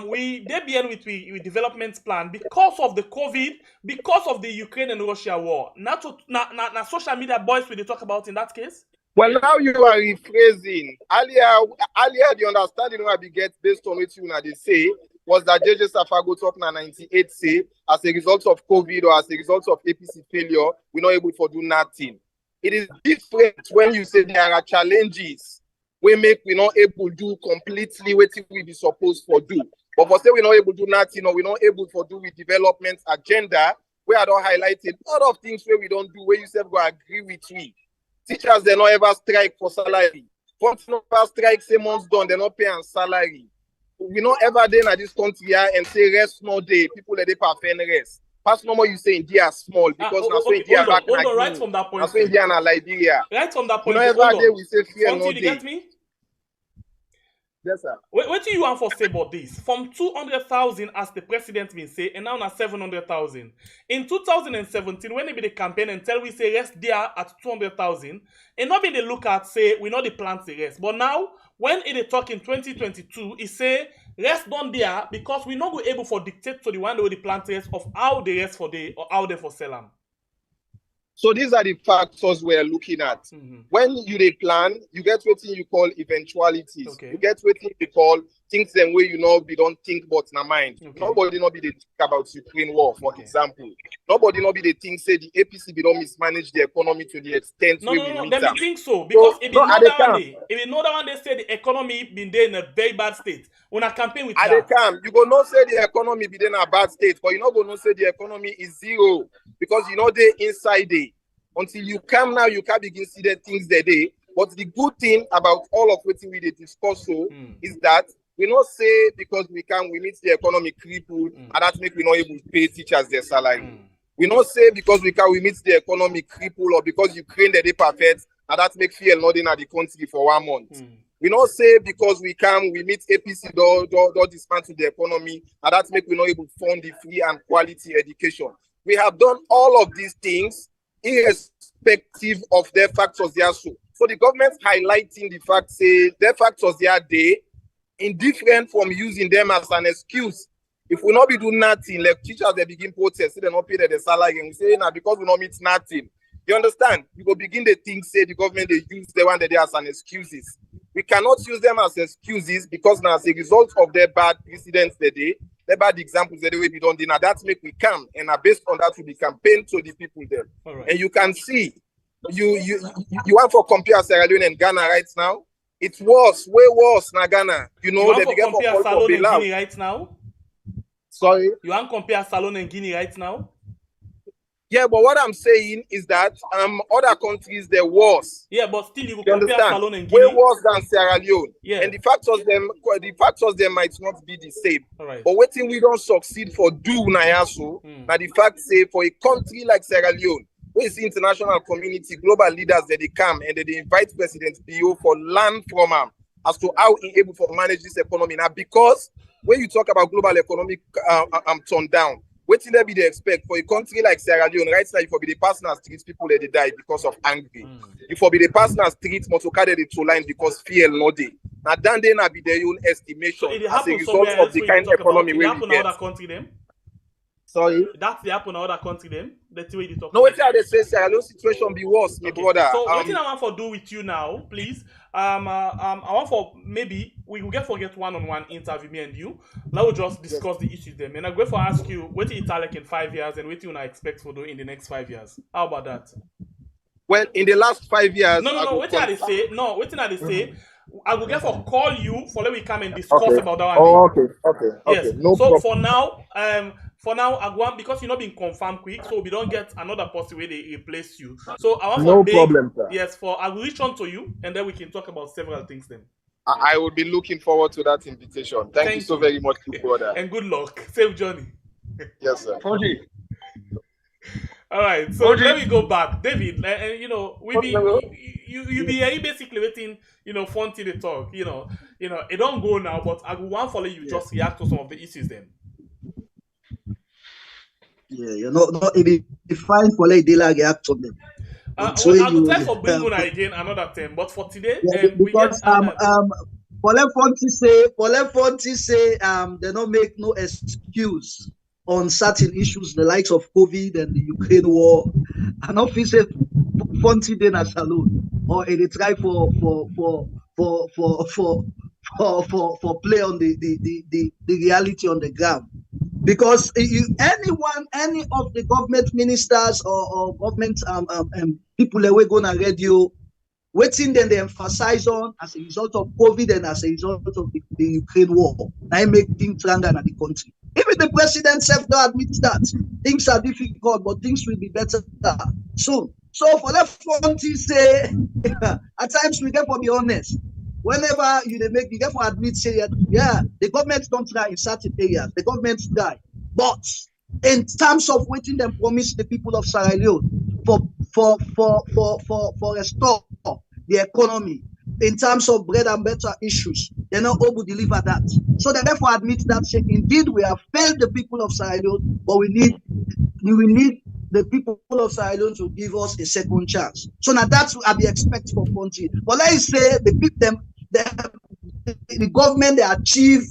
we begin with development plan because of the COVID, because of the Ukraine and Russia war. Not social media boys will they talk about in that case? Well, now you are rephrasing. Earlier, the understanding I get based on what they say was that JJ Safa go talk na 98 say as a result of COVID or as a result of APC failure, we're not able to do nothing. It is different when you say there are challenges we not able to do completely what we be supposed to do. But for say we're not able to do nothing or we're not able to do with development agenda, we are not highlighted a lot of things where we don't do, where you say go agree with me. Teachers, they not ever strike for salary. Once not ever strike, say months done, they not pay on salary. We not ever then at this country here and say rest no day. People let they pay rest. Pass no more you say India are small because now so India back in right from that point. Now so India and Liberia. Right from that point. You know, every day we say fear no day. You get me? Yes, sir. What do you want for say about this? From 200,000 as the president been say, and now na 700,000. In 2017, when they be the campaign and tell we say rest there at 200,000, and not be they look at say we know the plans the rest. But now when it talk in 2022, it say rest done there because we not go able for dictate to the one with the plan rest of how the rest for the or how they for sell them. So these are the factors we're looking at. When you plan, you get what you call eventualities. You get what you call things them way you know we don't think but in mind. Nobody not be the think about Ukraine war, for example. Nobody not be the think say the APC be don't mismanage the economy to the extent no, they think so because if you know that one they say the economy been there in a very bad state. When I campaign with that, you go not say the economy be there in a bad state, but you not go not say the economy is zero because you know they inside it. Until you come now, you can't begin see the things they do. But the good thing about all of what we discuss is that we not say because we meet the economic cripple and that make we not able to pay teachers their salary. We not say because we meet the economic cripple or because Ukraine they perfect and that make fuel not in the country for 1 month. We not say because we meet APC do dismantle the economy and that make we not able to fund the free and quality education. We have done all of these things irrespective of their factors there. So the government highlighting the fact say their factors there indifferent from using them as an excuse. If we not be doing nothing, like teachers they begin protest, they not pay their salary, and we say now because we not meet nothing. You understand? We go begin the thing say the government they use the one that they as an excuses. We cannot use them as excuses because now as a result of their bad precedents their bad examples the way we don't do now that make we come and based on that we campaign to the people there. Right. And you can see you want to compare Sierra Leone and Ghana right now. It's worse, way worse than Ghana. You know they begin to compare Salone and Guinea right now. Sorry? You want to compare Salone and Guinea right now? Yeah, but what I'm saying is that other countries they're worse. Yeah, but still you compare Salone and Guinea. Way worse than Sierra Leone. Yeah. And the factors them might not be the same. Right. But what we don't succeed for do Nayasu, now the fact say for a country like Sierra Leone, where is the international community, global leaders that they come and they invite President Bio for learn from him as to how he able to manage this economy now. Because when you talk about global economic turn down, what will be the expect for a country like Sierra Leone right now? If you be the personal streets, people that they die because of angry. If you be the personal streets, motorcar they to line because fear no day. Now then they not be their own estimation so as a result of the kind of economy we get. Other country them? Sorry? That's the happen in other country them. That's the way they talk. No, wait till they say Sierra Leone situation be worse, my brother. So what thing I want to do with you now, please. I want for maybe we will forget one-on-one interview, me and you. Now we'll just discuss the issues them. And I'm going to ask you what is like in 5 years and what you expect for do in the next 5 years. How about that? Well, in the last 5 years. No, what did I say? No, what did I say? I will therefore call you for let me come and discuss about that one. Oh, okay. Yes. No so problem. for now, I want because you're not being confirmed quick, so we don't get another person where they replace you. So I want no problem, sir. Yes, I will reach on to you, and then we can talk about several things then. I will be looking forward to that invitation. Thank you so very much, brother. And good luck. Safe journey. Yes, sir. All right, so let me go back, David. You be basically waiting, fun till they talk. It don't go now, but I will want follow you just react to some of the issues then. Yeah, it be fine for like Dela react to them. I will try for bring on again another time, but for today, because for them Fonti say they don't make no excuse on certain issues, the likes of COVID and the Ukraine war. And not feel say Fonti then as alone or they try for play on the reality on the ground. Because any of the government ministers or government people that we're gonna radio, waiting then they emphasize on as a result of COVID and as a result of the Ukraine war. I make things stronger in the country. Even the president self don't admit that things are difficult, but things will be better soon. So for that front, say at times we get to be honest. Whenever you get to admit, say yeah, the government don't try in certain areas. The government try, but in terms of waiting them promise the people of Sierra Leone for restore the economy in terms of bread and butter issues, they're not able to deliver that. So they therefore admit that say, indeed we have failed the people of Sierra Leone, but we need the people of Sierra Leone to give us a second chance. So now that's what I be expect from country. But let's say the government they achieve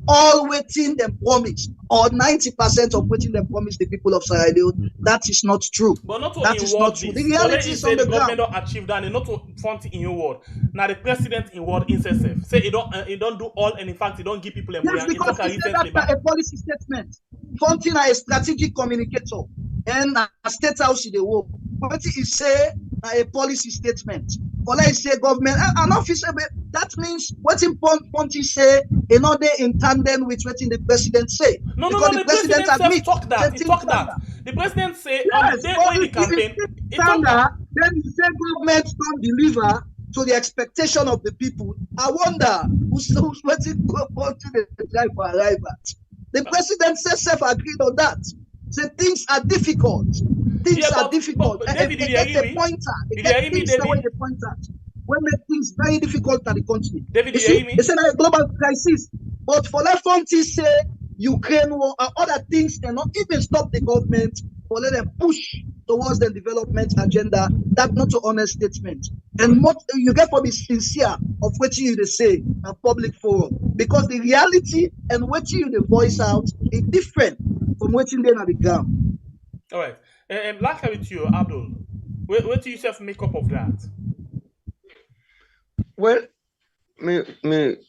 all waiting them promise, or 90% of waiting them promise the people of Sierra Leone. That is not true. But not that is not true. The reality is on the government ground. Don't achieve that, and not to front in your word. Now the president in word himself say he don't do all, and in fact he don't give people employment. Yes, because he said that's a policy statement. Fontin a strategic communicator and a state house in the world. What he say a policy statement. For let's say government, an officer, that means what Fontin say in order in tandem with what the president say. No, the president admit talk that. He talk that. The president say on the day when the campaign, then he say government don't deliver. to the expectation of the people, I wonder who's waiting for the drive for arrival. The president says self-agreed on that. Say things are difficult. Things are difficult. David, did you hear me? Did you hear me, David? When make things very difficult in the country. David, did you hear me? They say a global crisis. But for that front, he say Ukraine war and other things cannot even stop the government or let them push towards the development agenda. That's not an honest statement. And what you get to be sincere of what you say in public forum, because the reality and what you voice out is different from what you then at the ground. All right. Last time with you, Abdul. What do you self make up of that? Well, my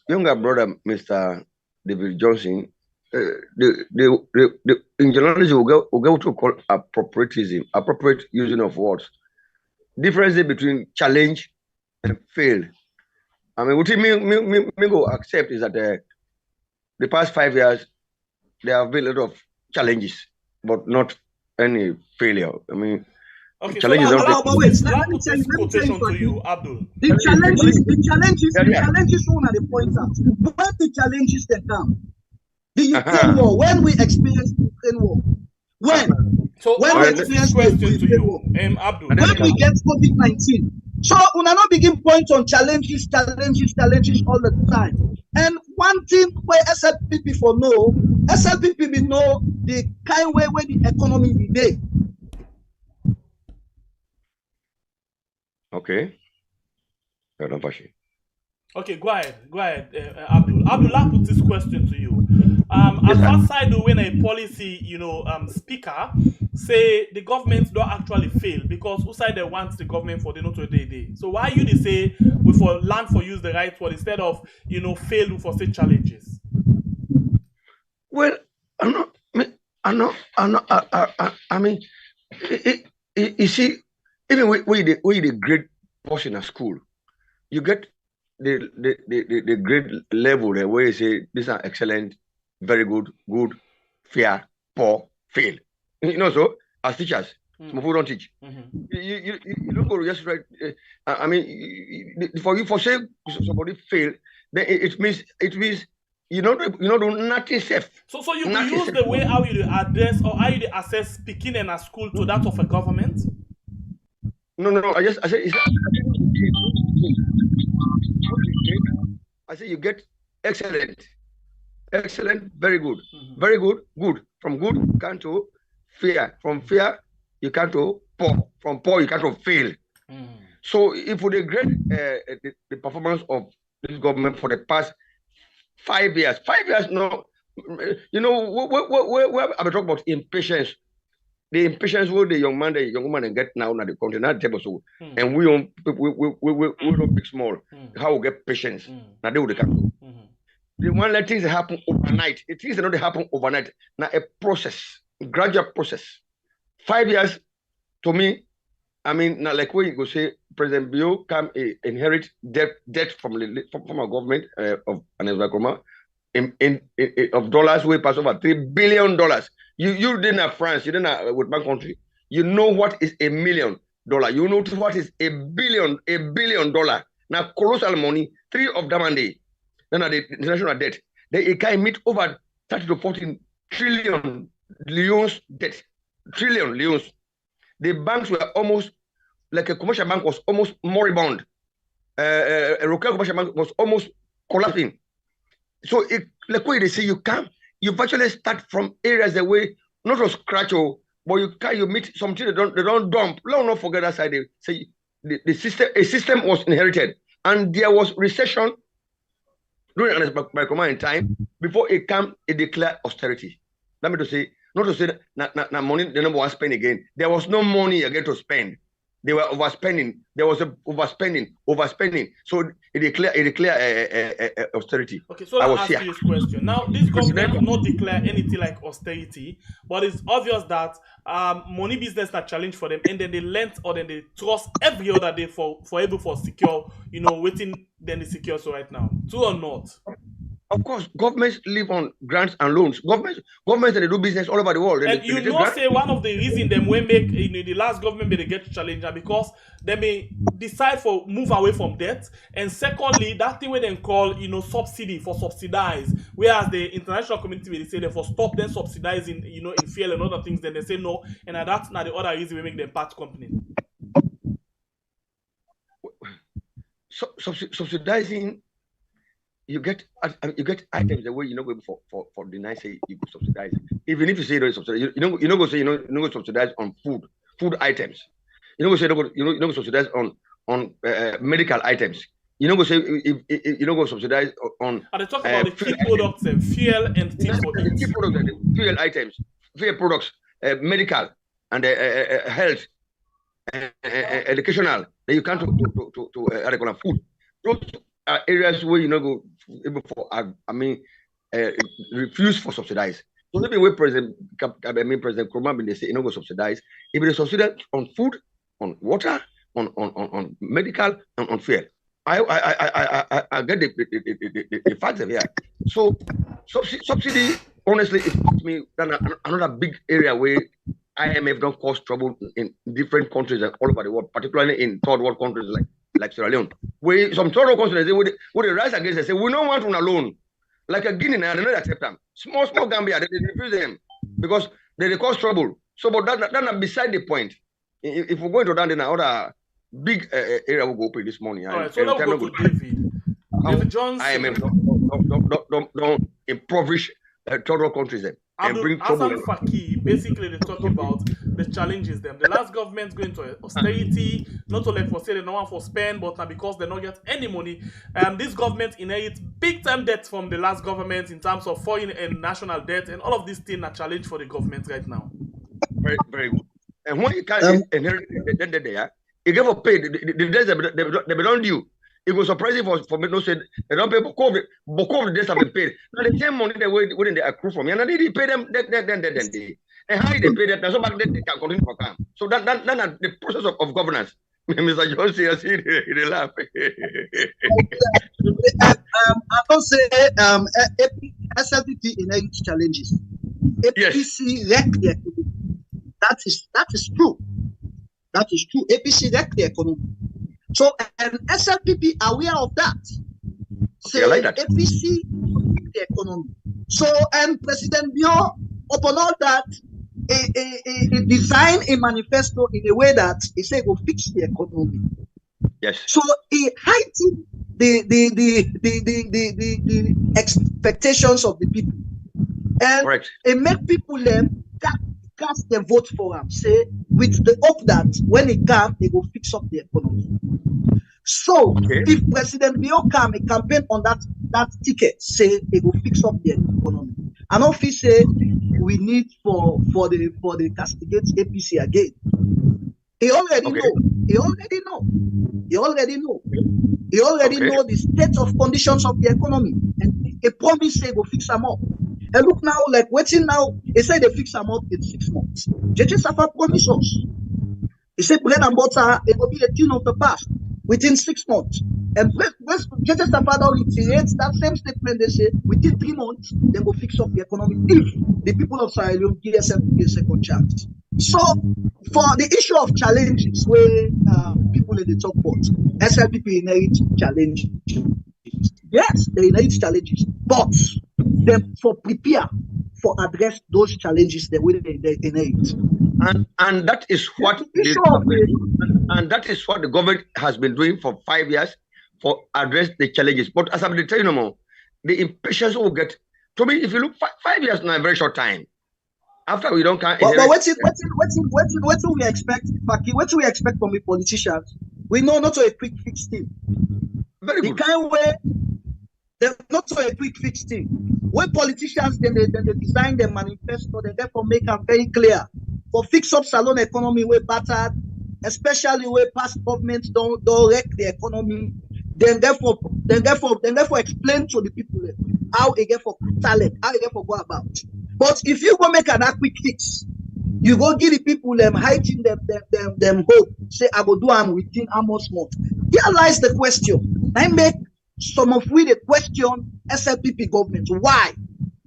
younger brother, Mr. David Johnson, in journalism, we go to call appropriatism, appropriate using of words. Difference between challenge and fail. I mean, what me go accept is that the past 5 years, there have been a lot of challenges, but not any failure. I mean, okay, challenges. So let me put this quotation to you, Abdul. The challenges one are the point out. When the challenges they come, the Ukraine war, when we experienced the Ukraine war, when we experienced the Ukraine war, Abdul, when we get COVID-19, so we are not begin point on challenges all the time. And one thing where SLPP for know, SLPP know the kind way where the economy be there. Okay. Okay, go ahead, Abdul. Abdul, I'll put this question to you. At one side, when a policy, speaker say the government don't actually fail because who side they want the government for the not to day. So why you say we for land for use the right word instead of fail for say challenges? Well, I mean, you see, even we the grade portion of school, you get the grade level where you say these are excellent, very good, fair, poor, fail. So as teachers, some people don't teach. You don't go just right. I mean, for you for say somebody fail, then it means you don't do nothing safe. So you can use the way how you address or how you assess speaking in a school to that of a government. No. I said you get excellent, very good, very good, good. From good you can to fair, from fair you can to poor, from poor you can to fail. So if we grade the performance of this government for the past 5 years, no, where I'm talking about impatience. The impatience will the young woman get now the country, not table so, and we don't pick small. How we get patience? Now they will come. They want let things happen overnight. It is not happen overnight. Now a process, gradual process. 5 years to me, I mean, now like where you go say President Bio come inherit debt from our government of Kamara of dollars we pass over $3 billion. You didn't have France, you didn't have with my country. You know what is $1 million. You know what is $1 billion. Now colossal money, 3 of them and then the international debt. They can meet over 30 to 14 trillion leons debt. Trillion leons. The banks were almost like a commercial bank was almost moribund. A local commercial bank was almost collapsing. So like what they say you virtually start from areas that way, not from scratch, but you meet something they don't dump. Let's not forget that side. They say a system was inherited, and there was recession during by command time before it declared austerity. Let me to say, not to say that money the number one spend again. There was no money again to spend. They were overspending. There was a overspending. So it declared austerity. Okay, so I'll ask you this question. Now, this government will not declare anything like austerity, but it's obvious that money business are challenge for them, and then they lend or then they trust every other day for able for secure, waiting then they secure so right now. True or not? Of course, governments live on grants and loans. Governments they do business all over the world. And you know, say one of the reasons them will make in the last government may get challenger because they may decide for move away from debt, and secondly, that thing where they call subsidy for subsidize, whereas the international community will say they for stop them subsidizing in fuel and other things, then they say no, and that's not the other reason we make them part company. Subsidizing. You get items the way for the night say you subsidize. Even if you say you don't subsidize, you know go say you go subsidize on food items. You know go say you go subsidize on medical items. You know go say you go subsidize on. Are they talking about the key products and fuel and things for the key products and fuel items, fuel products, medical and health, educational. Then you come to food. Those are areas where go able for refuse for subsidize. So maybe where President Kurma they say go subsidize. If they subsidize on food, on water, on medical, and on fuel. I get the facts here. So subsidy, honestly, it puts me another big area where IMF don't cause trouble in different countries all over the world, particularly in third world countries like Sierra Leone. Where some third world countries would they rise against and say we don't want one alone. Like a Guinea, they don't accept them. Small Gambia, they refuse them because they cause trouble. So, but that's beside the point. If we're going to down in another big area, we'll go open this morning. All right, so let's go to David. David Johnson. IMF don't impoverish third world countries and bring trouble. Faki, basically, they talk about the challenges them. The last government going to austerity, not only for say they don't want for spend, but because they don't get any money. This government inherits big time debt from the last government in terms of foreign and national debt, and all of these things are challenge for the government right now. Very, very good. And when you can't inherit the debt there, you get for pay the debts they don't due. It was surprising for me to say they don't pay because the debts have been paid. Now the same money they wouldn't they accrue from me, and they pay them then. And how they pay that? Now somebody they can continue for time. So that the process of governance. Mr. Johnson, I see he laugh. I don't say SLPP inherits challenges. APC wreck the economy. That is true. That is true. APC wreck the economy. So and SLPP aware of that. Say like that. APC the economy. So and President Bio upon all that he designed a manifesto in a way that he said will fix the economy. Yes. So he heightened the expectations of the people. And correct. It make people cast their vote for him, say, with the hope that when he comes, he will fix up the economy. So, if President Bio come and campaign on that ticket, say he will fix up the economy. And if he say we need for the castigate APC again, he already know. He already know. He already know. He already know the state of conditions of the economy, and he promise say go fix them up. And look now, like waiting now, he said they fix them up in 6 months. JJ Safa promised us. He said bread and butter, it will be a thing of the past within 6 months. And JJ Safa now reiterates that same statement. They say within 3 months, they will fix up the economy if the people of Sierra Leone give SLPP a second chance. So, for the issue of challenges, where people in the top pot, SLPP inherits challenges. Yes, they inherit challenges, but them for prepare for address those challenges the way they inherit. And that is what and that is what the government has been doing for 5 years for address the challenges. But as I'm telling you more, the impatience will get to me. If you look 5 years now, a very short time. After we don't count. But what we expect, Paki? What we expect from the politicians? We know not a quick fix thing. Very good. The kind way they're not a quick fix thing. When politicians then they design their manifesto, they therefore make them very clear for fix up salon economy way battered, especially where past governments don't wreck the economy. Then therefore explain to the people how they get for talent, how they get for go about. But if you go make an quick fix, you go give the people hiding them hope. Say I go do them within how much month. Here lies the question. I make some of we the question SLPP government. Why?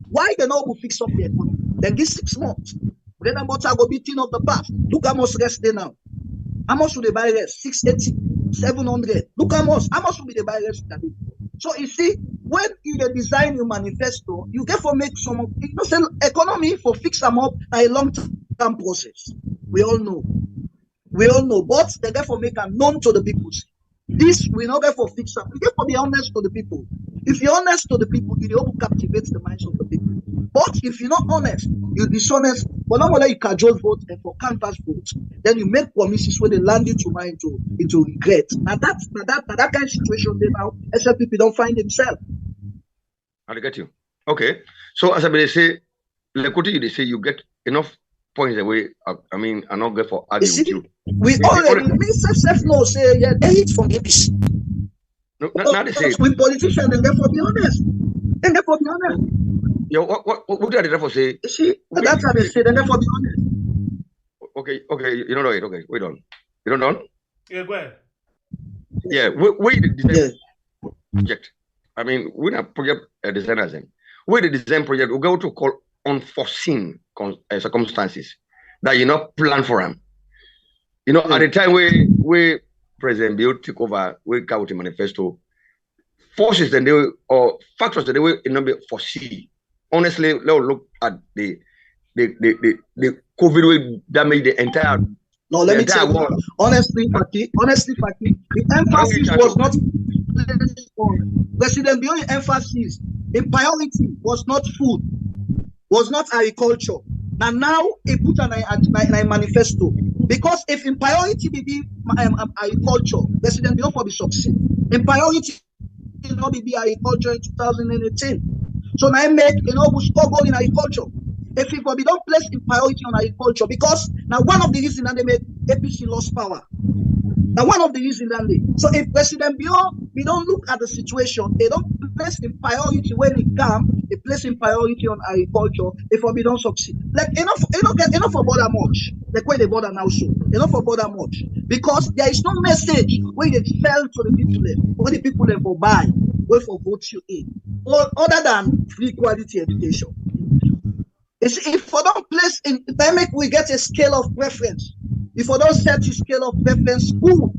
Why they not go fix up the economy? Then give 6 months. Then about I go be thing of the past. Look how much rest there now. How much would they buy rest? 680, 700. Look how much would they buy rest today? So you see, when you design your manifesto, you get for make some of say economy for fix them up a long-term process. We all know, but they get for make them known to the people. This we not get for fix up. We get for be honest to the people. If you're honest to the people, you will captivate the minds of the people. But if you're not honest, you're dishonest. But not only you cajole vote and for canvas vote, then you make promises where they land you to mind into regret. Now that kind of situation they now SLPP don't find themselves. I get you. Okay. So as I say, like what they say, you get enough points away. I mean, I not get for arguing with you. We already no say yeah, they hit from the APC. No, not the same. With politicians, they therefore be honest. And therefore be honest. Yeah, what did I therefore say? See, that's how they say, and therefore be honest. Okay, you don't know it. Okay, wait on. You don't know? Yeah, go ahead. Yeah, we the design project. I mean, we're not project designers. We the design project, we go to call unforeseen circumstances that you not plan for them. You know, at the time we President Bill took over, we got the manifesto. Forces that they or factors that they will not be foresee. Honestly, let's look at the COVID will damage the entire. No, let me tell you. Honestly, Faki, the emphasis was not on President Bio's emphasis. The priority was not food, was not agriculture. And now he put an manifesto. Because if in priority be agriculture, President Bio for be succeed. In priority, it not be agriculture in 2018. So now I make we struggle in agriculture. If people be don't place in priority on agriculture, because now one of the reasons that they make APC lost power. Now one of the reasons that so if President Bio, we don't look at the situation, they don't place in priority when it come, they place in priority on agriculture, if we don't succeed. Like enough about that much. Like where they bother now so. Enough about that much. Because there is no message where they sell to the people there, where the people there for buy, where for vote you in. Or other than free quality education. If we don't place in dynamic, we get a scale of preference. If we don't set a scale of preference, school,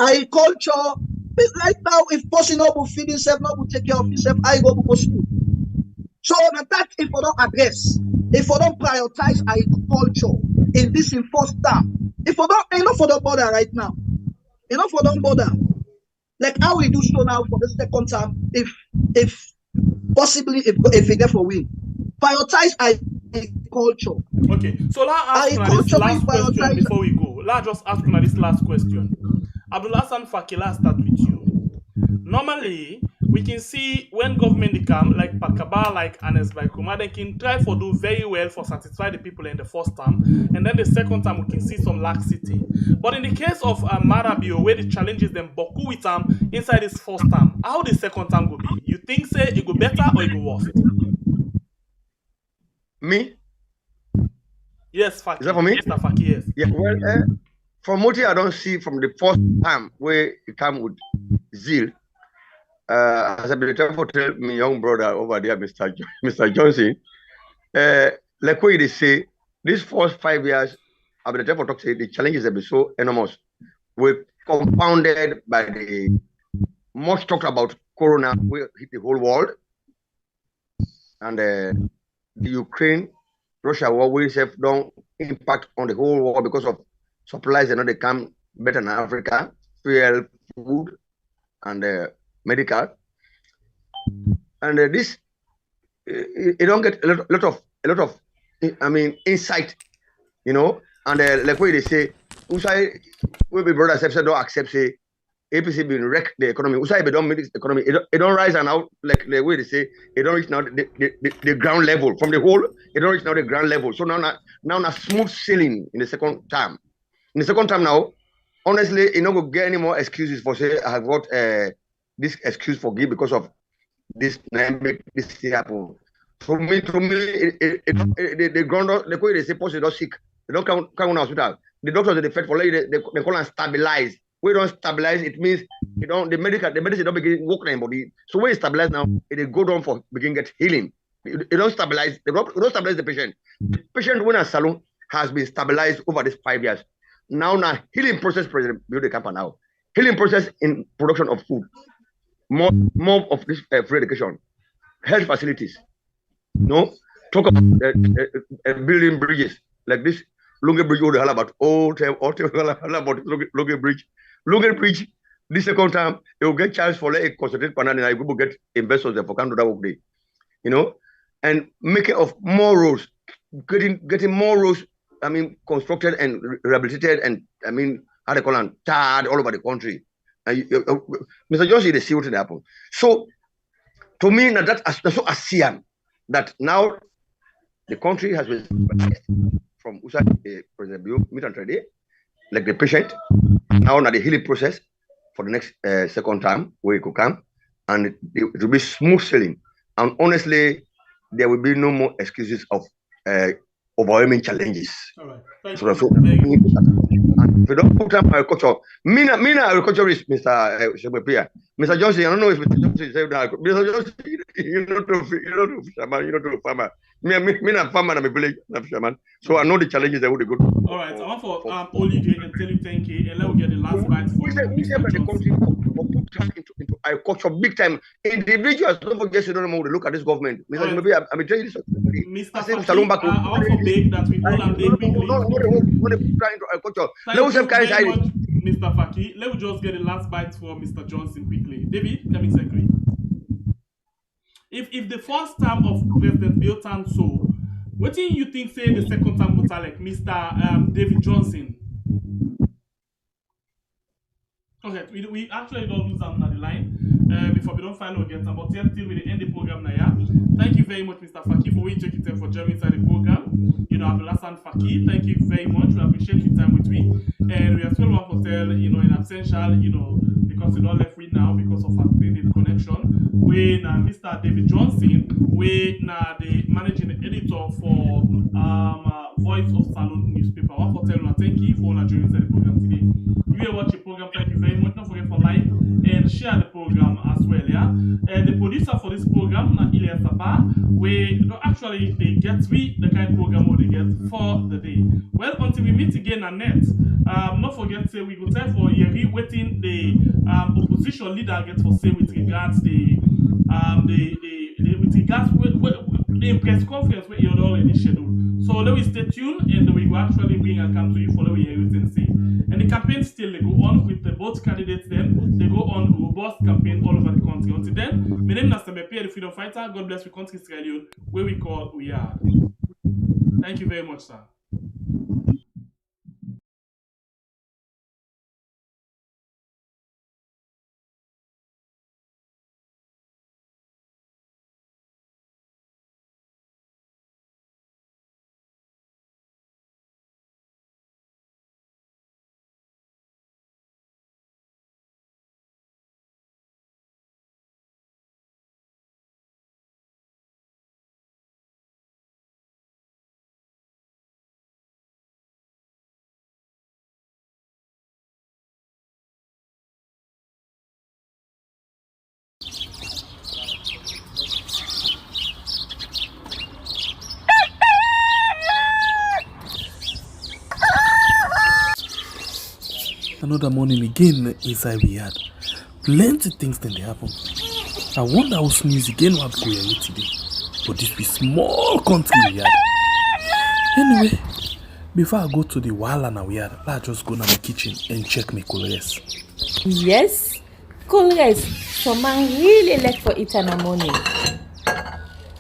agriculture, right now, if possible, will feed himself, not will take care of himself, I go to school. So that if we don't address, if we don't prioritize agriculture in this enforced term, if we don't enough for the border right now, enough for the border. Like how we do so now for the second term, if possibly if we get for win. Prioritize agriculture. Okay, so let's ask this last question before we go. Let's just ask this last question. Abdul Hassan Fakila, start with you. Normally, we can see when government come, like Pakaba, like Anes by Kuma, they can try to do very well for satisfy the people in the first term, and then the second time we can see some laxity. But in the case of Marabio, where the challenges them boku with them inside this first term, how the second term will be? You think say it go better or it go worse? Me? Yes, Faki. Is that for me? Mr. Faki, yes. Yeah, well, from what I don't see from the first time where it come with zeal, as I've been trying to tell my young brother over there, Mr. Johnson, like what they say, these first 5 years, I've been trying to talk say the challenges have been so enormous. We're compounded by the much talked about Corona, we hit the whole world, and the Ukraine-Russia war we have don't impact on the whole world because of supplies and they come better in Africa, fuel, food, and medical. And this you don't get a lot of I mean insight, you know. And like what they say, Usai we be brothers have don't accept say APC been wreck the economy. Usai don't make this economy. It don't rise and out like the way they say. It don't reach now the ground level from the whole. It don't reach now the ground level. So now smooth sailing in the second time. In the second time now, honestly, you know, go get any more excuses for say I have got this excuse for give because of this make this thing happen. To me, the ground the way they say person don't sick. They don't come on hospital. The doctors they fed for they call and stabilize. We don't stabilize, it means the medicine don't begin work in body. So when it stabilize now, it go down for begin get healing. It don't stabilize. It don't stabilize the patient. The patient when a salon has been stabilized over these 5 years. Now healing process president build the camp now. Healing process in production of food. More of this free education, health facilities. No, talk about building bridges like this. Lunge Bridge, all about Lunge Bridge. Lunge Bridge, this second time, you will get chance for like concentrate panel and I will get investors there for come to that work day. And making of more roads, getting more roads, constructed and rehabilitated and how they call them, tarred all over the country. And Mr. Johnson, they see what happened. So to me, that's so ASEAN that now the country has been from President Bill meet and trade, like the patient, now the healing process for the next second time where it could come, and it will be smooth sailing. And honestly, there will be no more excuses of overwhelming challenges. All right. Thank So you. if you don't put up agriculture, Mina agriculturist, Mr. Shebepia. Mr. Johnson, I don't know if Mr. Johnson said that. Mr. Johnson, you're not a fisherman, you're not a farmer. Me, I'm a farmer, I'm a village, I'm a fisherman. So I know the challenges that would go. All right, I want for Olivier and tell you thank you, and let me get the last bite for Mr. Johnson. Into agriculture big time. Individuals, don't forget, you don't know how to look at this government. Mr. Maybe I'm telling you this. Mr. Faki, I want to beg that we all and beg quickly. Thank you very much, Mr. Faki. Let me just get the last bite for Mr. Johnson quickly. David, let me second. If the first term of President Bill Tan so, what do you think say the second term would like Mr. David Johnson? Okay, we actually don't lose them on the line before we don't find out again. But still we end the program now. Yeah? Thank you very much, Mr. Faki, for we taking time for joining inside the program. Abdulhassan Faki, thank you very much. We appreciate your time with me. And we are still one hotel, in absential, because we don't left with now because of our the connection. We now Mr. David Johnson, we now the managing editor for Voice of Salon newspaper. One hotel, thank you for joining inside the program today. You will watch the program, thank you very much. Don't forget for like and share the program as well, yeah. The producer for this program, Ilya Sapa, we actually they get the kind of program what they get for the day. Well, until we meet again on net, not forget say we go time for Yeri waiting the opposition leader gets for say with regards the press conference where you're already scheduled. So let we stay tuned and we will actually bring and come to you for everything say. And the campaign still they go on with the both candidates then they go on robust campaign all over the country. Until then, my name is Nastamepe, the freedom fighter. God bless we country Israel, where we call we are. Thank you very much, sir. Another morning again inside we had. Plenty things then they happen. I wonder how sneeze again what go here today. But this be small country we had. Anyway, before I go to the Wahala we had, let's just go to my kitchen and check my colors. Yes, colors. Some man really like for eat in the morning.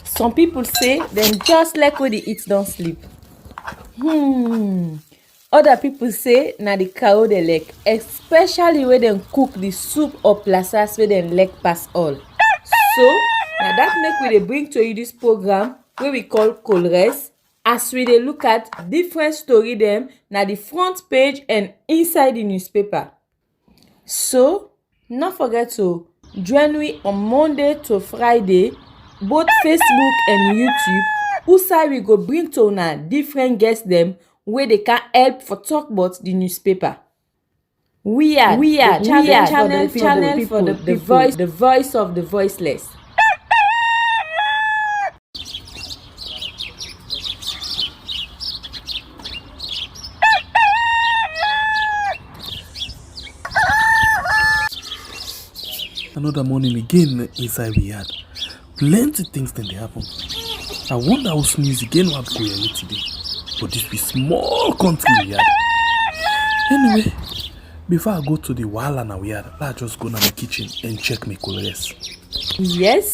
Some people say them just like when they eat don't sleep. Other people say na the cow they like, especially when they cook the soup or plasas where they like pass all. So now that make we dey bring to you this program where we call Colres, as we dey look at different story them na the front page and inside the newspaper. So not forget to join me on Monday to Friday, both Facebook and YouTube. Usai we go bring to una different guests them where they can help for talk about the newspaper. We are the channel for the people, the voice of the voiceless. Another morning again inside we had. Plenty things then they happen. I wonder how sneeze again what go here today. But this be small country we had. Anyway, before I go to the wahala now we had, let's just go to the kitchen and check my colors. Yes.